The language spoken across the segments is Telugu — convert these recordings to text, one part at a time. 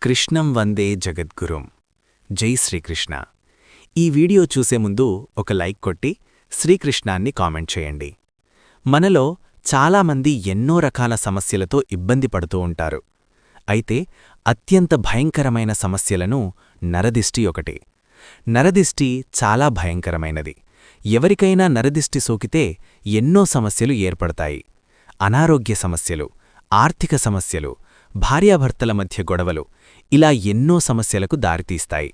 కృష్ణం వందే జగద్గురుం. జై శ్రీకృష్ణ. ఈ వీడియో చూసే ముందు ఒక లైక్ కొట్టి శ్రీకృష్ణాన్ని కామెంట్ చేయండి. మనలో చాలామంది ఎన్నో రకాల సమస్యలతో ఇబ్బంది పడుతూ ఉంటారు. అయితే అత్యంత భయంకరమైన సమస్యలను నరదిష్టి ఒకటి. నరదిష్టి చాలా భయంకరమైనది. ఎవరికైనా నరదిష్టి సోకితే ఎన్నో సమస్యలు ఏర్పడతాయి. అనారోగ్య సమస్యలు, ఆర్థిక సమస్యలు, భార్యాభర్తల మధ్య గొడవలు, ఇలా ఎన్నో సమస్యలకు దారితీస్తాయి.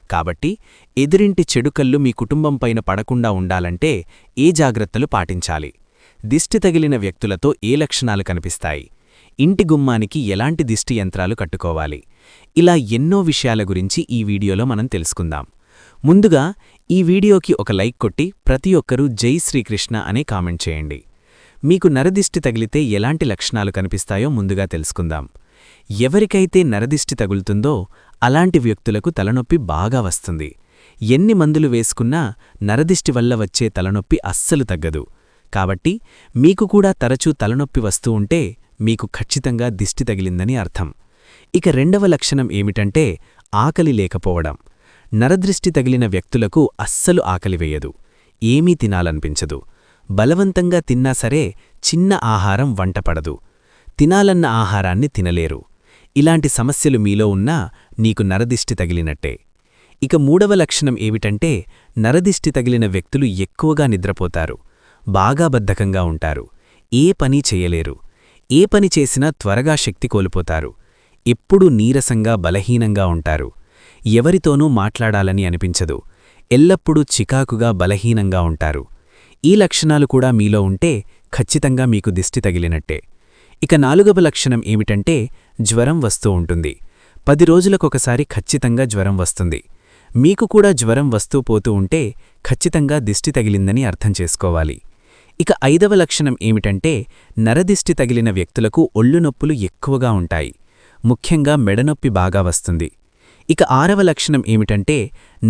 కాబట్టి ఎదురింటి చెడుకళ్ళు మీ కుటుంబంపైన పడకుండా ఉండాలంటే ఏ జాగ్రత్తలు పాటించాలి? దిష్టి తగిలిన వ్యక్తులతో ఏ లక్షణాలు కనిపిస్తాయి? ఇంటి గుమ్మానికి ఎలాంటి దిష్టి యంత్రాలు కట్టుకోవాలి? ఇలా ఎన్నో విషయాల గురించి ఈ వీడియోలో మనం తెలుసుకుందాం. ముందుగా ఈ వీడియోకి ఒక లైక్ కొట్టి ప్రతి ఒక్కరూ జై శ్రీకృష్ణ అనే కామెంట్ చేయండి. మీకు నరదిష్టి తగిలితే ఎలాంటి లక్షణాలు కనిపిస్తాయో ముందుగా తెలుసుకుందాం. ఎవరికైతే నరదిష్టి తగులుతుందో అలాంటి వ్యక్తులకు తలనొప్పి బాగా వస్తుంది. ఎన్ని మందులు వేసుకున్నా నరదిష్టి వల్ల వచ్చే తలనొప్పి అస్సలు తగ్గదు. కాబట్టి మీకు కూడా తరచూ తలనొప్పి వస్తూ ఉంటే మీకు ఖచ్చితంగా దిష్టి తగిలిందని అర్థం. ఇక రెండవ లక్షణం ఏమిటంటే ఆకలి లేకపోవడం. నరదృష్టి తగిలిన వ్యక్తులకు అస్సలు ఆకలివేయదు, ఏమీ తినాలనిపించదు. బలవంతంగా తిన్నా సరే చిన్న ఆహారం వంటపడదు. తినాలన్న ఆహారాన్ని తినలేరు. ఇలాంటి సమస్యలు మీలో ఉన్నా నీకు నరదిష్టి తగిలినట్టే. ఇక మూడవ లక్షణం ఏమిటంటే నరదిష్టి తగిలిన వ్యక్తులు ఎక్కువగా నిద్రపోతారు, బాగా బద్ధకంగా ఉంటారు, ఏ పని చెయ్యలేరు. ఏ పని చేసినా త్వరగా శక్తి కోల్పోతారు. ఎప్పుడూ నీరసంగా బలహీనంగా ఉంటారు. ఎవరితోనూ మాట్లాడాలని అనిపించదు. ఎల్లప్పుడూ చికాకుగా బలహీనంగా ఉంటారు. ఈ లక్షణాలు కూడా మీలో ఉంటే ఖచ్చితంగా మీకు దిష్టి తగిలినట్టే. ఇక నాలుగవ లక్షణం ఏమిటంటే జ్వరం వస్తూ ఉంటుంది. 10 రోజులకొకసారి ఖచ్చితంగా జ్వరం వస్తుంది. మీకు కూడా జ్వరం వస్తూ పోతూ ఉంటే ఖచ్చితంగా దిష్టి తగిలిందని అర్థం చేసుకోవాలి. ఇక ఐదవ లక్షణం ఏమిటంటే నరదిష్టి తగిలిన వ్యక్తులకు ఒళ్ళు నొప్పులు ఎక్కువగా ఉంటాయి. ముఖ్యంగా మెడనొప్పి బాగా వస్తుంది. ఇక ఆరవ లక్షణం ఏమిటంటే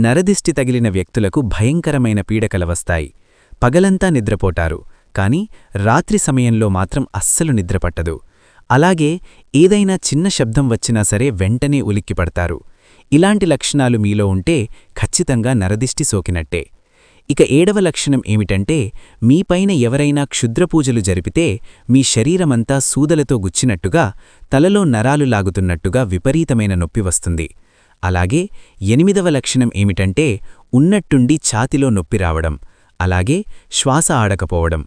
నరదిష్టి తగిలిన వ్యక్తులకు భయంకరమైన పీడకల వస్తాయి. పగలంతా నిద్రపోటారు, కాని రాత్రి సమయంలో మాత్రం అస్సలు నిద్రపట్టదు. అలాగే ఏదైనా చిన్న శబ్దం వచ్చినా సరే వెంటనే ఉలిక్కిపడతారు. ఇలాంటి లక్షణాలు మీలో ఉంటే ఖచ్చితంగా నరదిష్టి సోకినట్టే. ఇక ఏడవ లక్షణం ఏమిటంటే మీపైన ఎవరైనా క్షుద్రపూజలు జరిపితే మీ శరీరమంతా సూదలతో గుచ్చినట్టుగా, తలలో నరాలు లాగుతున్నట్టుగా విపరీతమైన నొప్పి వస్తుంది. అలాగే ఎనిమిదవ లక్షణం ఏమిటంటే ఉన్నట్టుండి ఛాతిలో నొప్పి రావడం, అలాగే శ్వాస ఆడకపోవడం.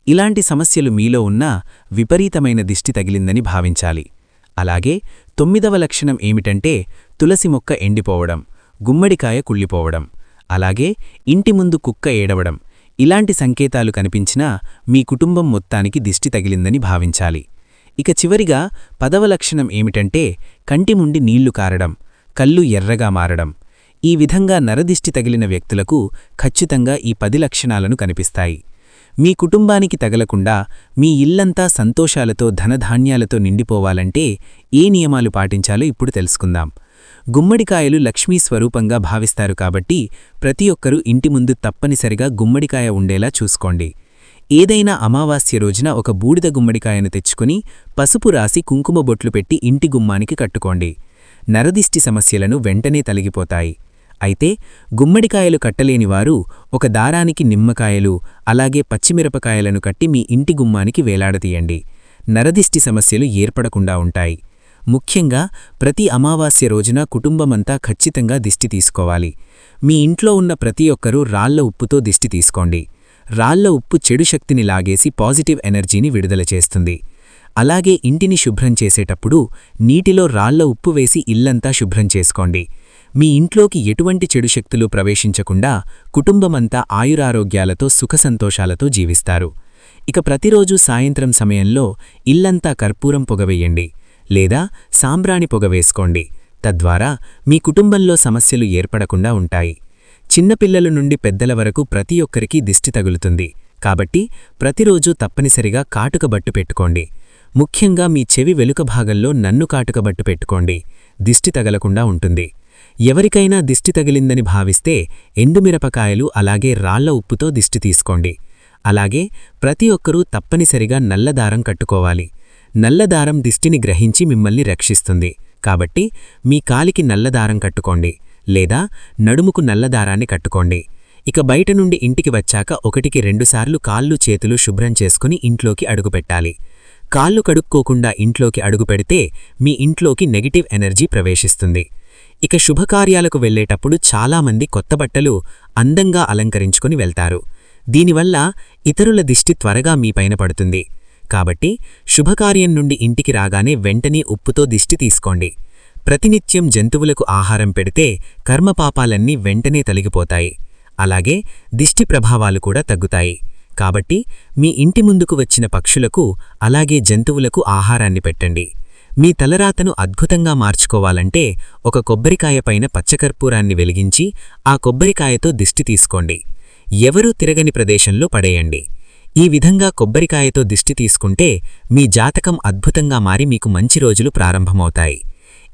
ఇలాంటి సమస్యలు మీలో ఉన్నా విపరీతమైన దిష్టి తగిలిందని భావించాలి. అలాగే 9వ లక్షణం ఏమిటంటే తులసి మొక్క ఎండిపోవడం, గుమ్మడికాయ కుళ్ళిపోవడం, అలాగే ఇంటి ముందు కుక్క ఏడవడం. ఇలాంటి సంకేతాలు కనిపించినా మీ కుటుంబం మొత్తానికి దిష్టి తగిలిందని భావించాలి. ఇక చివరిగా 10వ లక్షణం ఏమిటంటే కంటిముండి నీళ్లు కారడం, కళ్ళు ఎర్రగా మారడం. ఈ విధంగా నరదిష్టి తగిలిన వ్యక్తులకు ఖచ్చితంగా ఈ 10 లక్షణాలను కనిపిస్తాయి. మీ కుటుంబానికి తగలకుండా మీ ఇల్లంతా సంతోషాలతో ధనధాన్యాలతో నిండిపోవాలంటే ఏ నియమాలు పాటించాలో ఇప్పుడు తెలుసుకుందాం. గుమ్మడికాయలు లక్ష్మీ స్వరూపంగా భావిస్తారు కాబట్టి ప్రతి ఒక్కరూ ఇంటి ముందు తప్పనిసరిగా గుమ్మడికాయ ఉండేలా చూసుకోండి. ఏదైనా అమావాస్య రోజున ఒక బూడిద గుమ్మడికాయను తెచ్చుకుని పసుపు రాసి కుంకుమ బొట్లు పెట్టి ఇంటి గుమ్మానికి కట్టుకోండి. నరదిష్టి సమస్యలను వెంటనే తొలగిపోతాయి. అయితే గుమ్మడికాయలు కట్టలేనివారు ఒక దారానికి నిమ్మకాయలు, అలాగే పచ్చిమిరపకాయలను కట్టి మీ ఇంటి గుమ్మానికి వేలాడతీయండి. నరదిష్టి సమస్యలు ఏర్పడకుండా ఉంటాయి. ముఖ్యంగా ప్రతి అమావాస్య రోజున కుటుంబమంతా ఖచ్చితంగా దిష్టి తీసుకోవాలి. మీ ఇంట్లో ఉన్న ప్రతి ఒక్కరూ రాళ్ల ఉప్పుతో దిష్టి తీసుకోండి. రాళ్ల ఉప్పు చెడు శక్తిని లాగేసి పాజిటివ్ ఎనర్జీని విడుదల చేస్తుంది. అలాగే ఇంటిని శుభ్రం చేసేటప్పుడు నీటిలో రాళ్ల ఉప్పు వేసి ఇల్లంతా శుభ్రం చేసుకోండి. మీ ఇంట్లోకి ఎటువంటి చెడు శక్తులు ప్రవేశించకుండా కుటుంబమంతా ఆయురారోగ్యాలతో సుఖసంతోషాలతో జీవిస్తారు. ఇక ప్రతిరోజూ సాయంత్రం సమయంలో ఇల్లంతా కర్పూరం పొగవేయండి, లేదా సాంబ్రాణి పొగవేసుకోండి. తద్వారా మీ కుటుంబంలో సమస్యలు ఏర్పడకుండా ఉంటాయి. చిన్నపిల్లల నుండి పెద్దల వరకు ప్రతి ఒక్కరికీ దిష్టి తగులుతుంది. కాబట్టి ప్రతిరోజూ తప్పనిసరిగా కాటుక బట్టు పెట్టుకోండి. ముఖ్యంగా మీ చెవి వెనుక భాగంలో నన్ను కాటుక బట్టు పెట్టుకోండి. దిష్టి తగలకుండా ఉంటుంది. ఎవరికైనా దిష్టి తగిలిందని భావిస్తే ఎండుమిరపకాయలు అలాగే రాళ్ల ఉప్పుతో దిష్టి తీసుకోండి. అలాగే ప్రతి ఒక్కరూ తప్పనిసరిగా నల్లదారం కట్టుకోవాలి. నల్లదారం దిష్టిని గ్రహించి మిమ్మల్ని రక్షిస్తుంది. కాబట్టి మీ కాలికి నల్లదారం కట్టుకోండి లేదా నడుముకు నల్లదారాన్ని కట్టుకోండి. ఇక బయట నుండి ఇంటికి వచ్చాక 1-2 సార్లు కాళ్ళు చేతులు శుభ్రం చేసుకుని ఇంట్లోకి అడుగుపెట్టాలి. కాళ్ళు కడుక్కోకుండా ఇంట్లోకి అడుగుపెడితే మీ ఇంట్లోకి నెగటివ్ ఎనర్జీ ప్రవేశిస్తుంది. ఇక శుభకార్యాలకు వెళ్లేటప్పుడు చాలామంది కొత్త బట్టలు అందంగా అలంకరించుకుని వెళ్తారు. దీనివల్ల ఇతరుల దిష్టి త్వరగా మీపైన పడుతుంది. కాబట్టి శుభకార్యం నుండి ఇంటికి రాగానే వెంటనే ఉప్పుతో దిష్టి తీసుకోండి. ప్రతినిత్యం జంతువులకు ఆహారం పెడితే కర్మపాపాలన్నీ వెంటనే తొలగిపోతాయి. అలాగే దిష్టి ప్రభావాలు కూడా తగ్గుతాయి. కాబట్టి మీ ఇంటి ముందుకు వచ్చిన పక్షులకు అలాగే జంతువులకు ఆహారాన్ని పెట్టండి. మీ తలరాతను అద్భుతంగా మార్చుకోవాలంటే ఒక కొబ్బరికాయ పైన పచ్చకర్పూరాన్ని వెలిగించి ఆ కొబ్బరికాయతో దిష్టి తీసుకోండి. ఎవరూ తిరగని ప్రదేశంలో పడేయండి. ఈ విధంగా కొబ్బరికాయతో దిష్టి తీసుకుంటే మీ జాతకం అద్భుతంగా మారి మీకు మంచి రోజులు ప్రారంభమవుతాయి.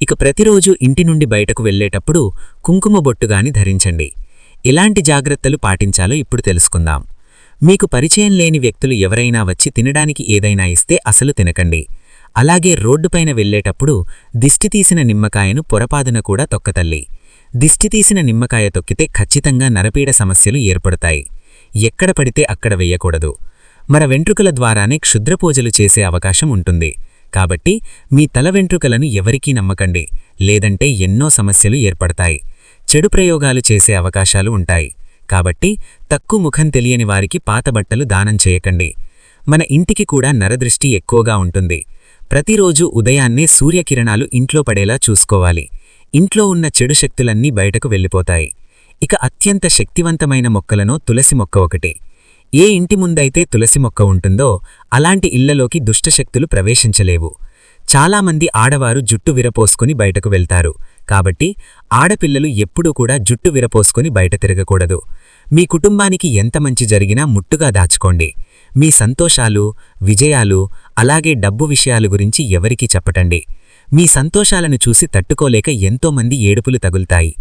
ఇక ప్రతిరోజు ఇంటి నుండి బయటకు వెళ్లేటప్పుడు కుంకుమ బొట్టుగాని ధరించండి. ఎలాంటి జాగ్రత్తలు పాటించాలో ఇప్పుడు తెలుసుకుందాం. మీకు పరిచయం లేని వ్యక్తులు ఎవరైనా వచ్చి తినడానికి ఏదైనా ఇస్తే అసలు తినకండి. అలాగే రోడ్డుపైన వెళ్లేటప్పుడు దిష్టి తీసిన నిమ్మకాయను పొరపాదున కూడా తొక్కతల్లి. దిష్టి తీసిన నిమ్మకాయ తొక్కితే ఖచ్చితంగా నరపీడ సమస్యలు ఏర్పడతాయి. ఎక్కడ పడితే అక్కడ వెయ్యకూడదు. మన వెంట్రుకల ద్వారానే క్షుద్రపూజలు చేసే అవకాశం ఉంటుంది. కాబట్టి మీ తల వెంట్రుకలను ఎవరికీ నమ్మకండి, లేదంటే ఎన్నో సమస్యలు ఏర్పడతాయి. చెడు ప్రయోగాలు చేసే అవకాశాలు ఉంటాయి. కాబట్టి తక్కువ ముఖం తెలియని వారికి పాత బట్టలు దానం చేయకండి. మన ఇంటికి కూడా నరదృష్టి ఎక్కువగా ఉంటుంది. ప్రతిరోజు ఉదయాన్నే సూర్యకిరణాలు ఇంట్లో పడేలా చూసుకోవాలి. ఇంట్లో ఉన్న చెడు శక్తులన్నీ బయటకు వెళ్ళిపోతాయి. ఇక అత్యంత శక్తివంతమైన మొక్కలలో తులసి మొక్క ఒకటి. ఏ ఇంటి ముందైతే తులసి మొక్క ఉంటుందో అలాంటి ఇళ్లలోకి దుష్టశక్తులు ప్రవేశించలేవు. చాలామంది ఆడవారు జుట్టు విరపోసుకుని బయటకు వెళ్తారు. కాబట్టి ఆడపిల్లలు ఎప్పుడూ కూడా జుట్టు విరపోసుకుని బయట తిరగకూడదు. మీ కుటుంబానికి ఎంత మంచి జరిగినా ముట్టుగా దాచుకోండి. మీ సంతోషాలు, విజయాలు, అలాగే డబ్బు విషయాలు గురించి ఎవరికీ చెప్పటండి. మీ సంతోషాలను చూసి తట్టుకోలేక ఎంతోమంది ఏడుపులు తగులుతాయి.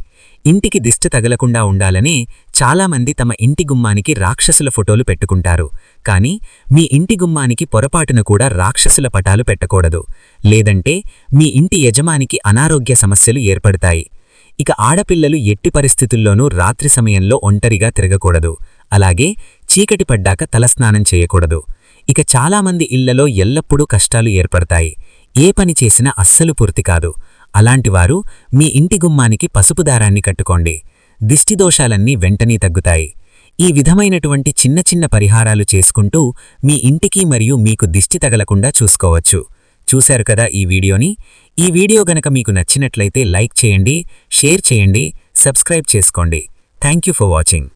ఇంటికి దిష్టి తగలకుండా ఉండాలని చాలామంది తమ ఇంటి గుమ్మానికి రాక్షసుల ఫోటోలు పెట్టుకుంటారు. కానీ మీ ఇంటి గుమ్మానికి పొరపాటున కూడా రాక్షసుల పటాలు పెట్టకూడదు. లేదంటే మీ ఇంటి యజమానికి అనారోగ్య సమస్యలు ఏర్పడతాయి. ఇక ఆడపిల్లలు ఎట్టి పరిస్థితుల్లోనూ రాత్రి సమయంలో ఒంటరిగా తిరగకూడదు. అలాగే చీకటి పడ్డాక తలస్నానం చేయకూడదు. ఇక చాలామంది ఇళ్లలో ఎల్లప్పుడూ కష్టాలు ఏర్పడతాయి. ఏ పని చేసినా అస్సలు పూర్తి కాదు. అలాంటివారు మీ ఇంటి గుమ్మానికి పసుపు దారాన్ని కట్టుకోండి. దిష్టిదోషాలన్నీ వెంటనే తగ్గుతాయి. ఈ విధమైనటువంటి చిన్న చిన్న పరిహారాలు చేసుకుంటూ మీ ఇంటికి మరియు మీకు దిష్టి తగలకుండా చూసుకోవచ్చు. చూశారు కదా ఈ వీడియోని. ఈ వీడియో గనక మీకు నచ్చినట్లయితే లైక్ చేయండి, షేర్ చేయండి, సబ్స్క్రైబ్ చేసుకోండి. Thank you for watching.